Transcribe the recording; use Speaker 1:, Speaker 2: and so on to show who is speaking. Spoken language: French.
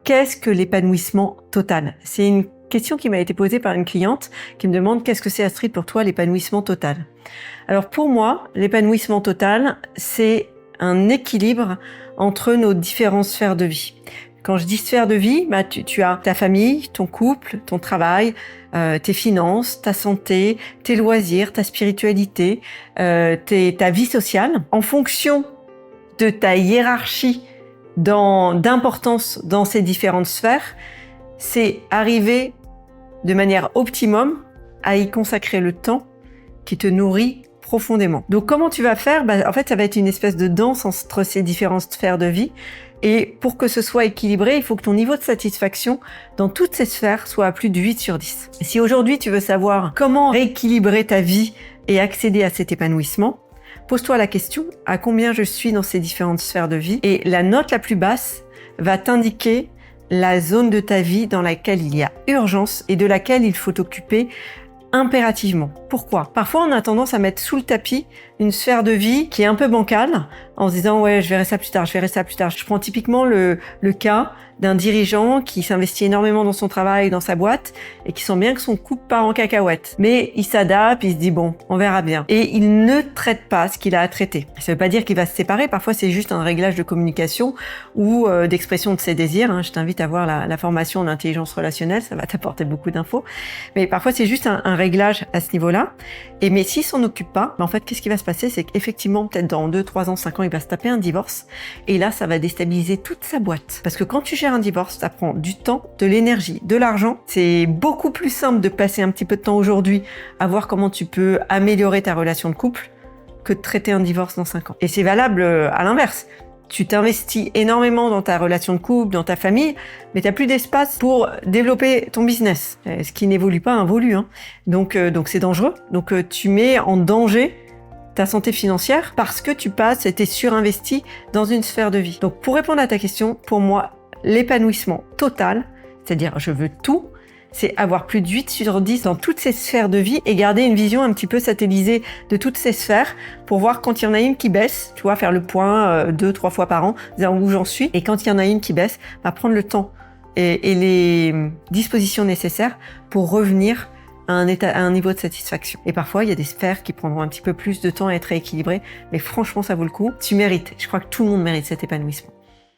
Speaker 1: qu'est-ce que l'épanouissement total? C'est une question qui m'a été posée par une cliente qui me demande qu'est-ce que c'est, Astrid, pour toi l'épanouissement total? Alors pour moi, l'épanouissement total, c'est un équilibre entre nos différentes sphères de vie. Quand je dis sphère de vie, tu as ta famille, ton couple, ton travail, tes finances, ta santé, tes loisirs, ta spiritualité, ta vie sociale. En fonction de ta hiérarchie d'importance dans ces différentes sphères, c'est arriver de manière optimum à y consacrer le temps qui te nourrit profondément. Donc comment tu vas faire? En fait, ça va être une espèce de danse entre ces différentes sphères de vie. Et pour que ce soit équilibré, il faut que ton niveau de satisfaction dans toutes ces sphères soit à plus de 8 sur 10. Et si aujourd'hui tu veux savoir comment rééquilibrer ta vie et accéder à cet épanouissement, pose-toi la question, à combien je suis dans ces différentes sphères de vie? Et la note la plus basse va t'indiquer la zone de ta vie dans laquelle il y a urgence et de laquelle il faut t'occuper impérativement. Pourquoi? Parfois, on a tendance à mettre sous le tapis une sphère de vie qui est un peu bancale en se disant « ouais, je verrai ça plus tard, je verrai ça plus tard ». Je prends typiquement le cas d'un dirigeant qui s'investit énormément dans son travail, dans sa boîte, et qui sent bien que son couple part en cacahuète. Mais il s'adapte, il se dit « bon, on verra bien ». Et il ne traite pas ce qu'il a à traiter. Ça veut pas dire qu'il va se séparer, parfois c'est juste un réglage de communication ou d'expression de ses désirs. Je t'invite à voir la formation en intelligence relationnelle, ça va t'apporter beaucoup d'infos. Mais parfois c'est juste un réglage à ce niveau-là. Mais s'il s'en occupe pas, en fait, qu'est-ce qui va se passer? C'est qu'effectivement, peut-être dans 2, 3 ans, 5 ans, il va se taper un divorce. Et là, ça va déstabiliser toute sa boîte. Parce que quand tu gères un divorce, ça prend du temps, de l'énergie, de l'argent. C'est beaucoup plus simple de passer un petit peu de temps aujourd'hui à voir comment tu peux améliorer ta relation de couple que de traiter un divorce dans 5 ans. Et c'est valable à l'inverse. Tu t'investis énormément dans ta relation de couple, dans ta famille, mais tu n'as plus d'espace pour développer ton business. Ce qui n'évolue pas involue. Donc c'est dangereux. Donc tu mets en danger ta santé financière parce que tu passes et t'es surinvesti dans une sphère de vie. Donc pour répondre à ta question, pour moi, l'épanouissement total, c'est-à-dire je veux tout, c'est avoir plus de 8 sur 10 dans toutes ces sphères de vie et garder une vision un petit peu satellisée de toutes ces sphères pour voir quand il y en a une qui baisse, tu vois, faire le point 2-3 fois par an, dire où j'en suis. Et quand il y en a une qui baisse, prendre le temps et les dispositions nécessaires pour revenir à un niveau de satisfaction. Et parfois, il y a des sphères qui prendront un petit peu plus de temps à être rééquilibrées, mais franchement, ça vaut le coup. Tu mérites. Je crois que tout le monde mérite cet épanouissement.